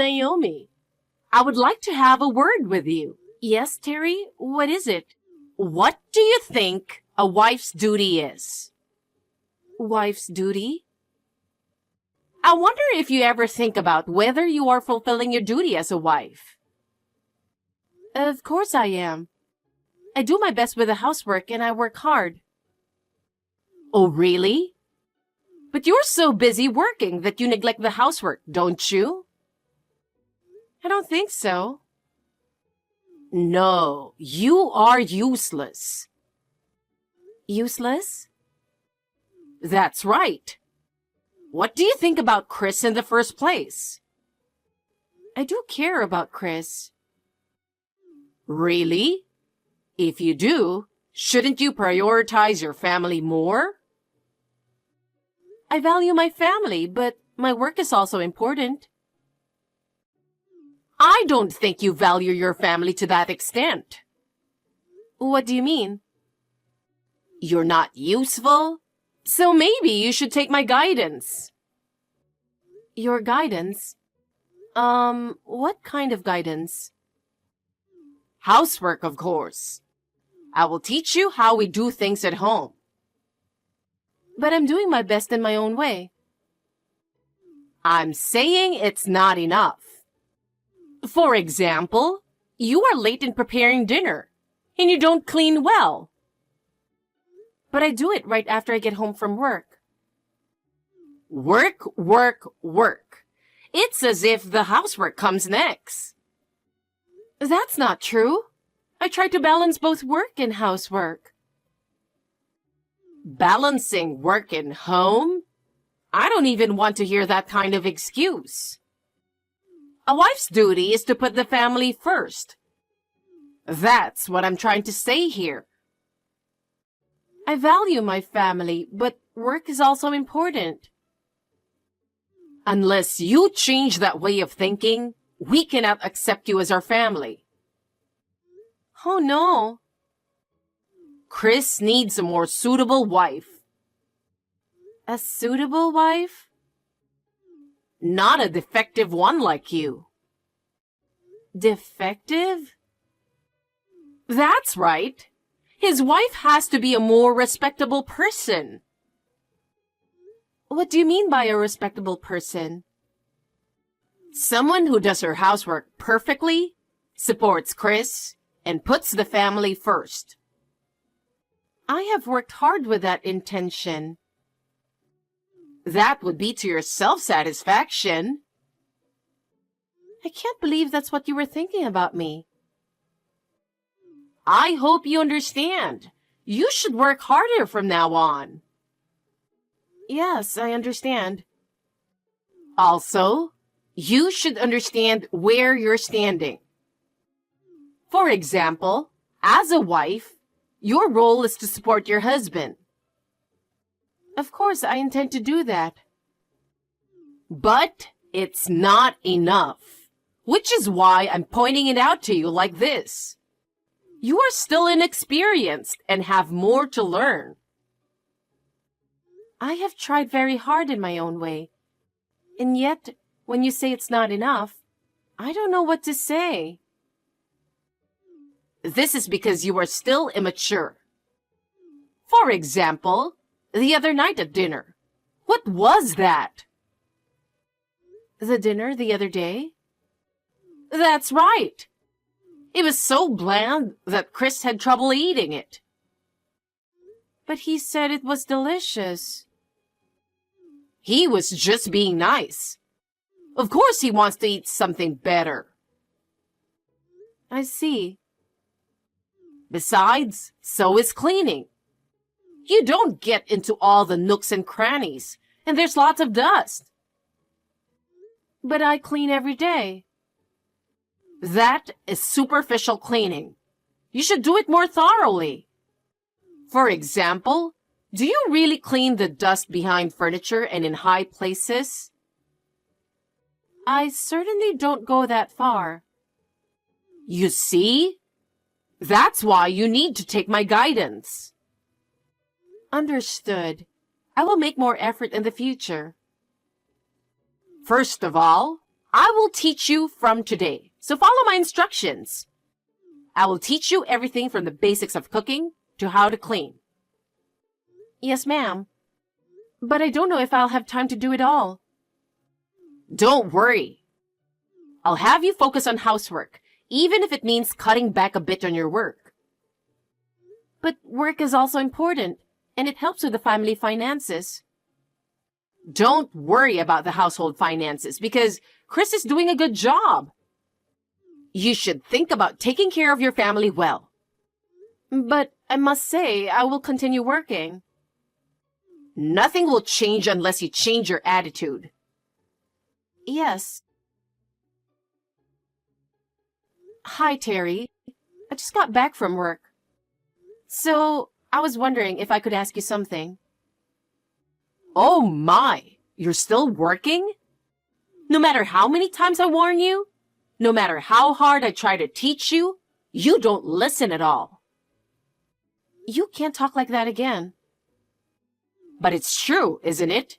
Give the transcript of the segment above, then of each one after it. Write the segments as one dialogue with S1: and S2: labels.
S1: Naomi. I would like to have a word with you. Yes, Terry, what is it? What do you think a wife's duty is? Wife's duty? I wonder if you ever think about whether you are fulfilling your duty as a wife. Of course I am. I do my best with the housework and I work hard. Oh, really? But you're so busy working that you neglect the housework, don't you? I don't think so. No, you are useless. Useless? That's right. What do you think about Chris in the first place? I do care about Chris. Really? If you do, shouldn't you prioritize your family more? I value my family, but my work is also important. I don't think you value your family to that extent. What do you mean? You're not useful, so maybe you should take my guidance. Your guidance? What kind of guidance? Housework, of course. I will teach you how we do things at home. But I'm doing my best in my own way. I'm saying it's not enough. For example, you are late in preparing dinner, and you don't clean well. But I do it right after I get home from work. Work, work, work. It's as if the housework comes next. That's not true. I try to balance both work and housework. Balancing work and home? I don't even want to hear that kind of excuse. A wife's duty is to put the family first. That's what I'm trying to say here. I value my family, but work is also important. Unless you change that way of thinking, we cannot accept you as our family. Oh no. Chris needs a more suitable wife. A suitable wife? Not a defective one like you. Defective? That's right. His wife has to be a more respectable person. What do you mean by a respectable person? Someone who does her housework perfectly, supports Chris, and puts the family first. I have worked hard with that intention. That would be to your self-satisfaction. I can't believe that's what you were thinking about me. I hope you understand. You should work harder from now on. Yes, I understand. Also, you should understand where you're standing. For example, as a wife, your role is to support your husband. Of course, I intend to do that. But it's not enough, which is why I'm pointing it out to you like this. You are still inexperienced and have more to learn. I have tried very hard in my own way. And yet, when you say it's not enough, I don't know what to say. This is because you are still immature. For example, the other night at dinner. What was that? The dinner the other day? That's right. It was so bland that Chris had trouble eating it. But he said it was delicious. He was just being nice. Of course he wants to eat something better. I see. Besides, so is cleaning. You don't get into all the nooks and crannies, and there's lots of dust. But I clean every day. That is superficial cleaning. You should do it more thoroughly. For example, do you really clean the dust behind furniture and in high places? I certainly don't go that far. You see? That's why you need to take my guidance. Understood. I will make more effort in the future. First of all, I will teach you from today, so follow my instructions. I will teach you everything from the basics of cooking to how to clean. Yes, ma'am. But I don't know if I'll have time to do it all. Don't worry. I'll have you focus on housework, even if it means cutting back a bit on your work. But work is also important, and it helps with the family finances. Don't worry about the household finances because Chris is doing a good job. You should think about taking care of your family well. But I must say, I will continue working. Nothing will change unless you change your attitude. Yes. Hi, Terry. I just got back from work. So, I was wondering if I could ask you something. Oh my! You're still working? No matter how many times I warn you, no matter how hard I try to teach you, you don't listen at all. You can't talk like that again. But it's true, isn't it?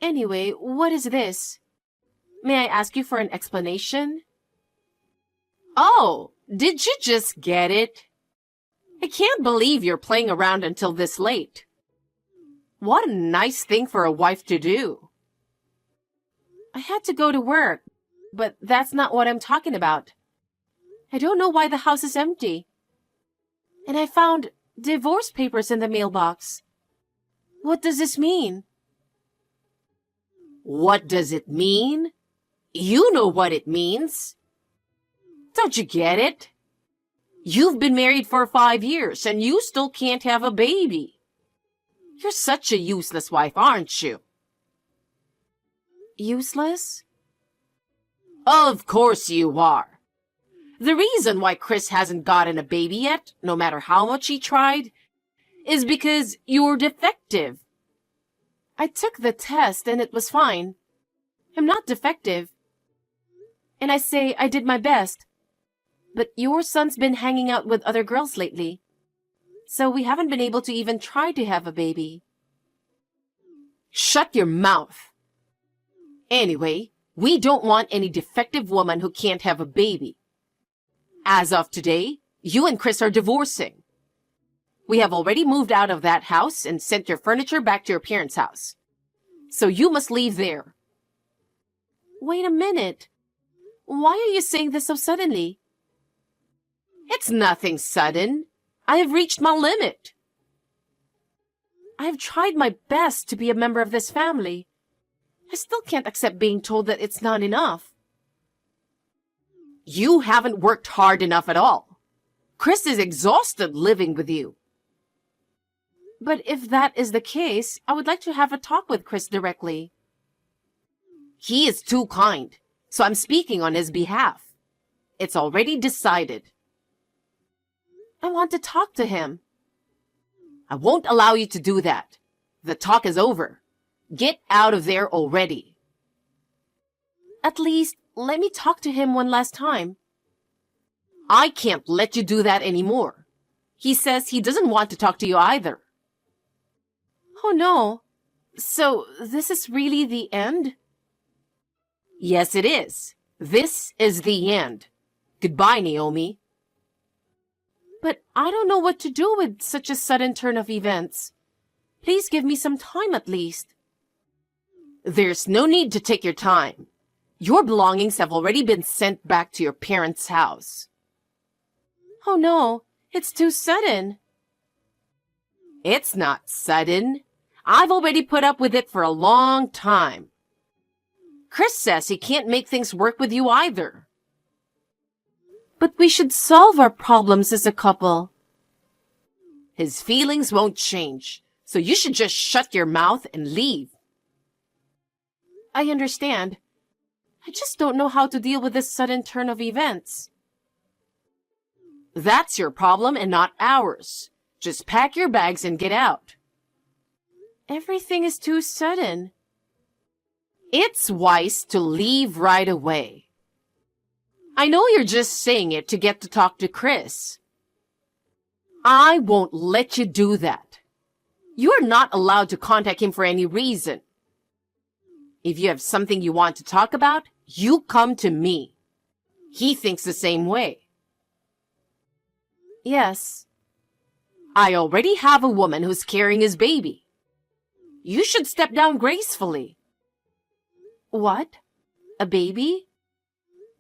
S1: Anyway, what is this? May I ask you for an explanation? Oh, did you just get it? I can't believe you're playing around until this late. What a nice thing for a wife to do. I had to go to work, but that's not what I'm talking about. I don't know why the house is empty. And I found divorce papers in the mailbox. What does this mean? What does it mean? You know what it means. Don't you get it? You've been married for 5 years and you still can't have a baby. You're such a useless wife, aren't you? Useless? Of course you are. The reason why Chris hasn't gotten a baby yet, no matter how much he tried, is because you're defective. I took the test and it was fine. I'm not defective. And I say I did my best. But your son's been hanging out with other girls lately. So we haven't been able to even try to have a baby. Shut your mouth. Anyway, we don't want any defective woman who can't have a baby. As of today, you and Chris are divorcing. We have already moved out of that house and sent your furniture back to your parents' house. So you must leave there. Wait a minute. Why are you saying this so suddenly? It's nothing sudden. I have reached my limit. I have tried my best to be a member of this family. I still can't accept being told that it's not enough. You haven't worked hard enough at all. Chris is exhausted living with you. But if that is the case, I would like to have a talk with Chris directly. He is too kind, so I'm speaking on his behalf. It's already decided. I want to talk to him. I won't allow you to do that. The talk is over. Get out of there already. At least, let me talk to him one last time. I can't let you do that anymore. He says he doesn't want to talk to you either. Oh no. So, this is really the end? Yes, it is. This is the end. Goodbye, Naomi. But I don't know what to do with such a sudden turn of events. Please give me some time at least. There's no need to take your time. Your belongings have already been sent back to your parents' house. Oh no, it's too sudden. It's not sudden. I've already put up with it for a long time. Chris says he can't make things work with you either. But we should solve our problems as a couple. His feelings won't change, so you should just shut your mouth and leave. I understand. I just don't know how to deal with this sudden turn of events. That's your problem and not ours. Just pack your bags and get out. Everything is too sudden. It's wise to leave right away. I know you're just saying it to get to talk to Chris. I won't let you do that. You're not allowed to contact him for any reason. If you have something you want to talk about, you come to me. He thinks the same way. Yes. I already have a woman who's carrying his baby. You should step down gracefully. What? A baby?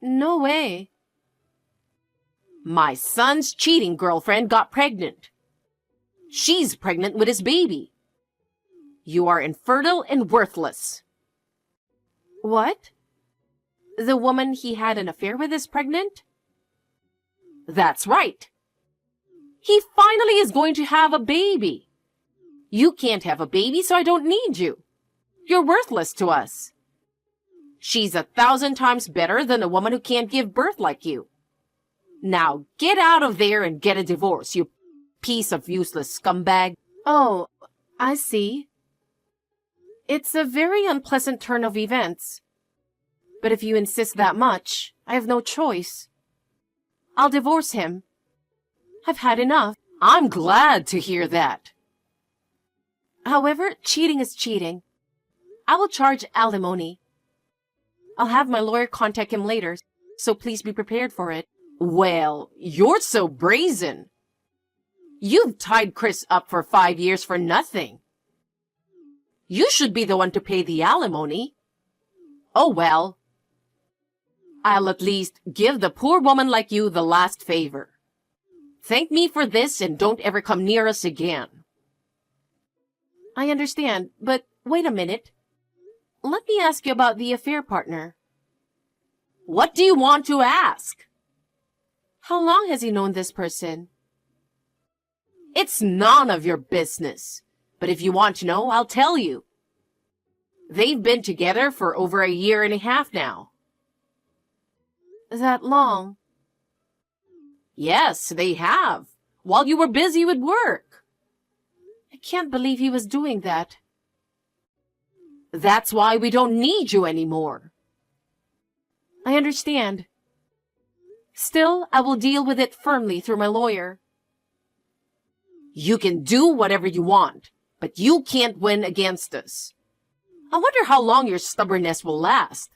S1: No way. My son's cheating girlfriend got pregnant. She's pregnant with his baby. You are infertile and worthless. What? The woman he had an affair with is pregnant? That's right. He finally is going to have a baby. You can't have a baby, so I don't need you. You're worthless to us. She's 1,000 times better than a woman who can't give birth like you. Now get out of there and get a divorce, you piece of useless scumbag. Oh, I see. It's a very unpleasant turn of events. But if you insist that much, I have no choice. I'll divorce him. I've had enough. I'm glad to hear that. However, cheating is cheating. I will charge alimony. I'll have my lawyer contact him later, so please be prepared for it. Well, you're so brazen. You've tied Chris up for 5 years for nothing. You should be the one to pay the alimony. Oh well. I'll at least give the poor woman like you the last favor. Thank me for this and don't ever come near us again. I understand, but wait a minute. Let me ask you about the affair partner. What do you want to ask? How long has he known this person? It's none of your business. But if you want to know, I'll tell you. They've been together for over 1.5 years now. That long? Yes, they have. While you were busy with work. I can't believe he was doing that. That's why we don't need you anymore. I understand. Still, I will deal with it firmly through my lawyer. You can do whatever you want, but you can't win against us. I wonder how long your stubbornness will last.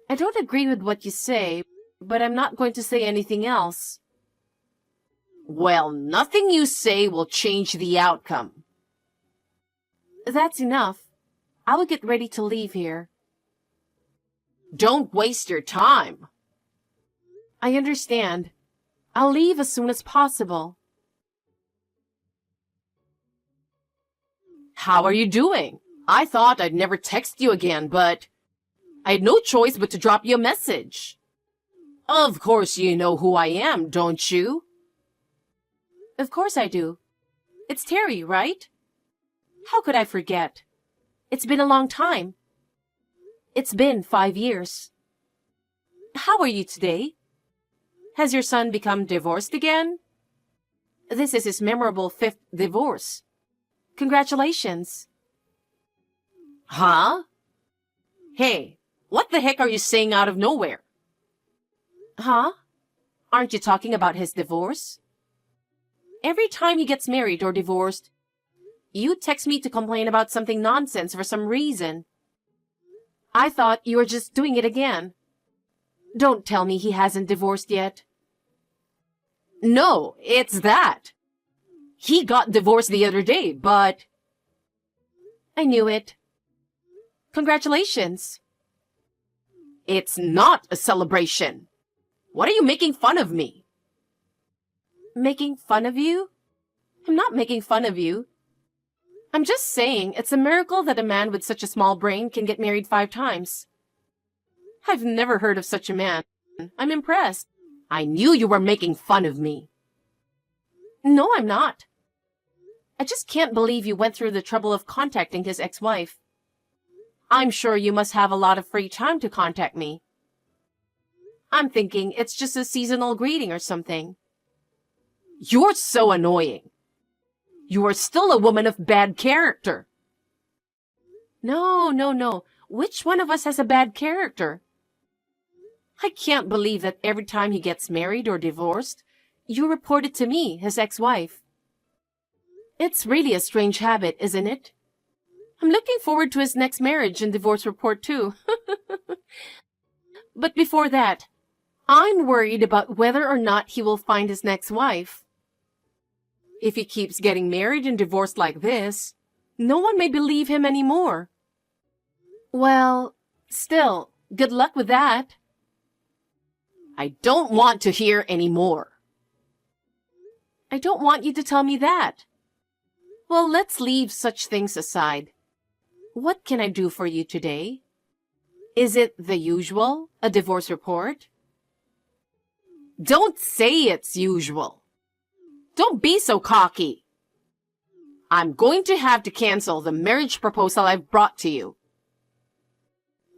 S1: I don't agree with what you say, but I'm not going to say anything else. Well, nothing you say will change the outcome. That's enough. I will get ready to leave here. Don't waste your time. I understand. I'll leave as soon as possible. How are you doing? I thought I'd never text you again, but I had no choice but to drop you a message. Of course you know who I am, don't you? Of course I do. It's Terry, right? How could I forget? It's been a long time. It's been 5 years. How are you today? Has your son become divorced again? This is his memorable 5th divorce. Congratulations. Huh? Hey, what the heck are you saying out of nowhere? Huh? Aren't you talking about his divorce? Every time he gets married or divorced, you text me to complain about something nonsense for some reason. I thought you were just doing it again. Don't tell me he hasn't divorced yet. No, it's that. He got divorced the other day, but... I knew it. Congratulations. It's not a celebration. What are you making fun of me? Making fun of you? I'm not making fun of you. I'm just saying it's a miracle that a man with such a small brain can get married 5 times. I've never heard of such a man. I'm impressed. I knew you were making fun of me. No, I'm not. I just can't believe you went through the trouble of contacting his ex-wife. I'm sure you must have a lot of free time to contact me. I'm thinking it's just a seasonal greeting or something. You're so annoying. You are still a woman of bad character. No. Which one of us has a bad character? I can't believe that every time he gets married or divorced, you report it to me, his ex-wife. It's really a strange habit, isn't it? I'm looking forward to his next marriage and divorce report too. But before that, I'm worried about whether or not he will find his next wife. If he keeps getting married and divorced like this, no one may believe him anymore. Well, still, good luck with that. I don't want to hear any more. I don't want you to tell me that. Well, let's leave such things aside. What can I do for you today? Is it the usual, a divorce report? Don't say it's usual. Don't be so cocky. I'm going to have to cancel the marriage proposal I've brought to you.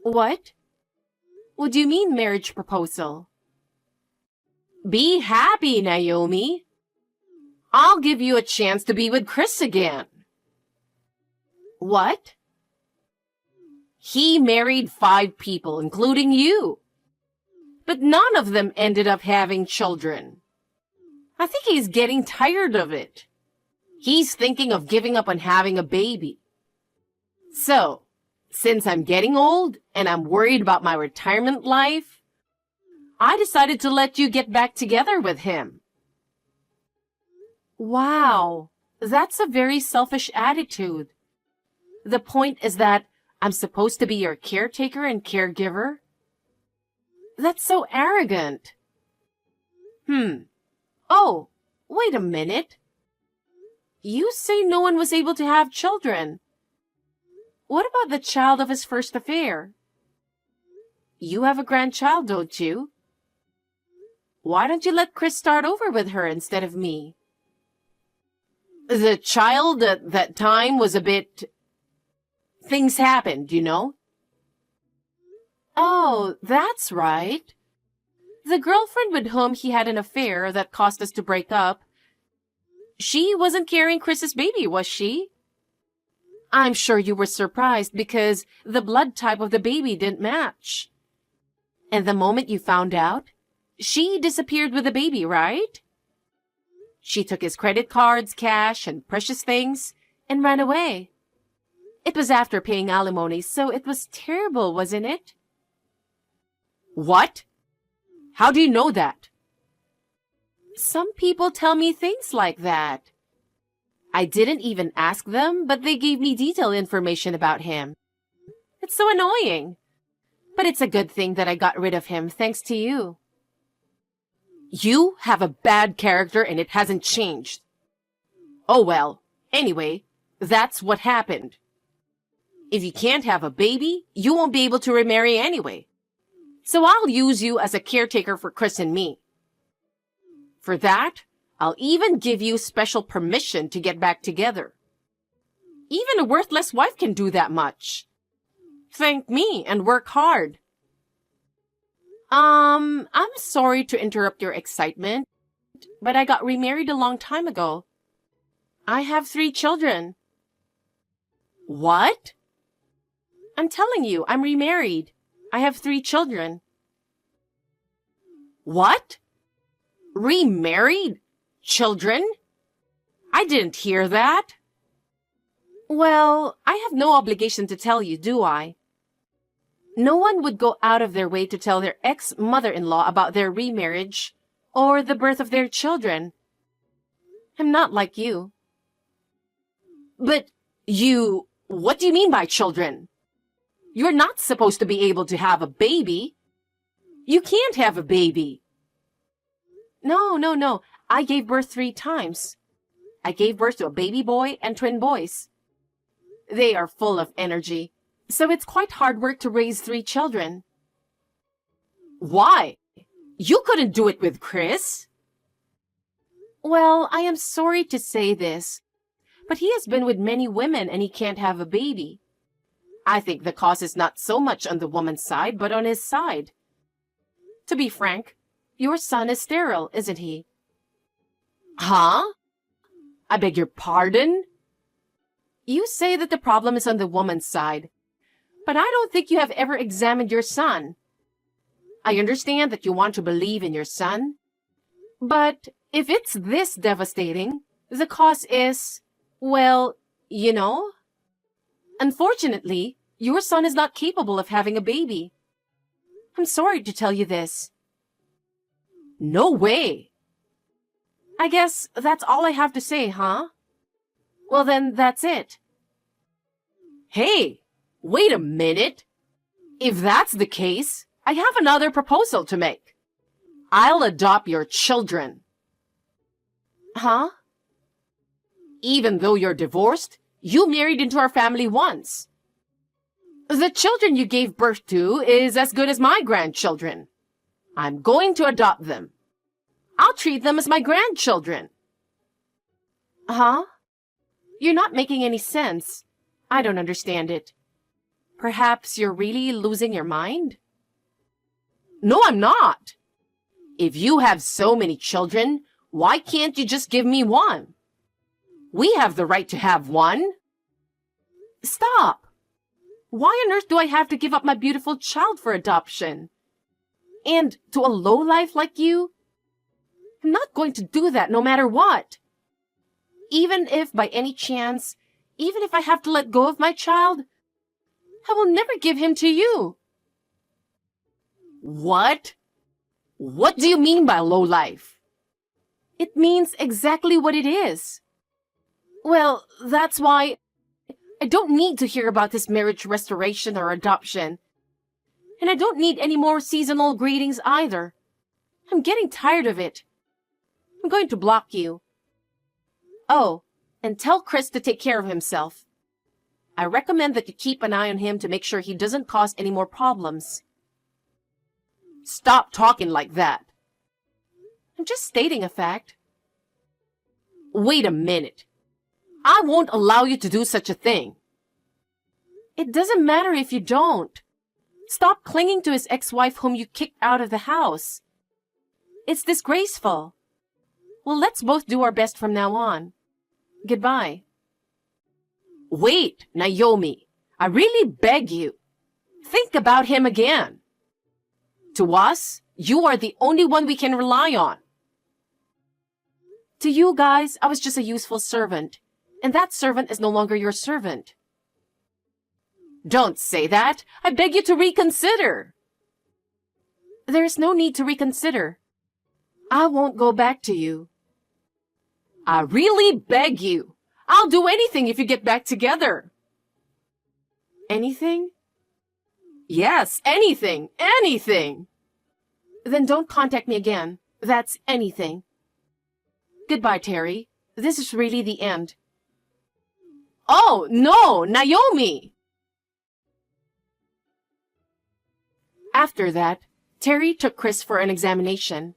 S1: What? What do you mean marriage proposal? Be happy, Naomi. I'll give you a chance to be with Chris again. What? He married 5 people, including you. But none of them ended up having children. I think he's getting tired of it. He's thinking of giving up on having a baby. So, since I'm getting old and I'm worried about my retirement life, I decided to let you get back together with him. Wow, that's a very selfish attitude. The point is that I'm supposed to be your caretaker and caregiver? That's so arrogant. Oh, wait a minute. You say no one was able to have children. What about the child of his first affair? You have a grandchild, don't you? Why don't you let Chris start over with her instead of me? The child at that time was a bit... Things happened, you know? Oh, that's right. The girlfriend with whom he had an affair that caused us to break up, she wasn't carrying Chris's baby, was she? I'm sure you were surprised because the blood type of the baby didn't match. And the moment you found out, she disappeared with the baby, right? She took his credit cards, cash, and precious things and ran away. It was after paying alimony, so it was terrible, wasn't it? What? How do you know that? Some people tell me things like that. I didn't even ask them, but they gave me detailed information about him. It's so annoying. But it's a good thing that I got rid of him thanks to you. You have a bad character and it hasn't changed. Oh well, anyway, that's what happened. If you can't have a baby, you won't be able to remarry anyway. So I'll use you as a caretaker for Chris and me. For that, I'll even give you special permission to get back together. Even a worthless wife can do that much. Thank me and work hard. I'm sorry to interrupt your excitement, but I got remarried a long time ago. I have 3 children. What? I'm telling you, I'm remarried. I have 3 children. What? Remarried? Children? I didn't hear that. Well, I have no obligation to tell you, do I? No one would go out of their way to tell their ex-mother-in-law about their remarriage or the birth of their children. I'm not like you. But what do you mean by children? You're not supposed to be able to have a baby. You can't have a baby. No. I gave birth 3 times. I gave birth to a baby boy and twin boys. They are full of energy, so it's quite hard work to raise 3 children. Why? You couldn't do it with Chris. Well, I am sorry to say this, but he has been with many women and he can't have a baby. I think the cause is not so much on the woman's side, but on his side. To be frank, your son is sterile, isn't he? Huh? I beg your pardon? You say that the problem is on the woman's side, but I don't think you have ever examined your son. I understand that you want to believe in your son, but if it's this devastating, the cause is, well, you know. Unfortunately, your son is not capable of having a baby. I'm sorry to tell you this. No way! I guess that's all I have to say, huh? Well then, that's it. Hey, wait a minute. If that's the case, I have another proposal to make. I'll adopt your children. Huh? Even though you're divorced, you married into our family once. The children you gave birth to is as good as my grandchildren. I'm going to adopt them. I'll treat them as my grandchildren. Huh? You're not making any sense. I don't understand it. Perhaps you're really losing your mind? No, I'm not. If you have so many children, why can't you just give me one? We have the right to have one. Stop. Why on earth do I have to give up my beautiful child for adoption? And to a lowlife like you? I'm not going to do that no matter what. Even if by any chance, even if I have to let go of my child, I will never give him to you. What? What do you mean by lowlife? It means exactly what it is. Well, that's why I don't need to hear about this marriage restoration or adoption. And I don't need any more seasonal greetings either. I'm getting tired of it. I'm going to block you. Oh, and tell Chris to take care of himself. I recommend that you keep an eye on him to make sure he doesn't cause any more problems. Stop talking like that. I'm just stating a fact. Wait a minute. I won't allow you to do such a thing. It doesn't matter if you don't. Stop clinging to his ex-wife whom you kicked out of the house. It's disgraceful. Well, let's both do our best from now on. Goodbye. Wait, Naomi. I really beg you. Think about him again. To us, you are the only one we can rely on. To you guys, I was just a useful servant. And that servant is no longer your servant. Don't say that. I beg you to reconsider. There's no need to reconsider. I won't go back to you. I really beg you. I'll do anything if you get back together. Anything? Yes, anything. Anything. Then don't contact me again. That's anything. Goodbye, Terry. This is really the end. Oh, no, Naomi! After that, Terry took Chris for an examination.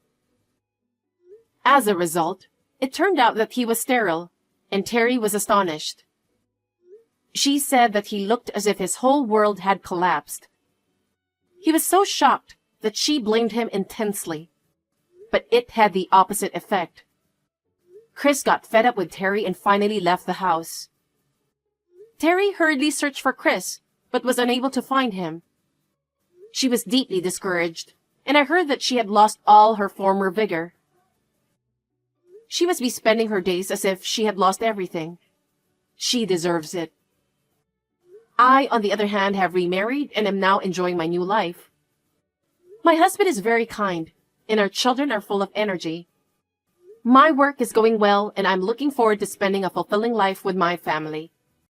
S1: As a result, it turned out that he was sterile, and Terry was astonished. She said that he looked as if his whole world had collapsed. He was so shocked that she blamed him intensely, but it had the opposite effect. Chris got fed up with Terry and finally left the house. Terry hurriedly searched for Chris, but was unable to find him. She was deeply discouraged, and I heard that she had lost all her former vigor. She must be spending her days as if she had lost everything. She deserves it. I, on the other hand, have remarried and am now enjoying my new life. My husband is very kind, and our children are full of energy. My work is going well, and I'm looking forward to spending a fulfilling life with my family.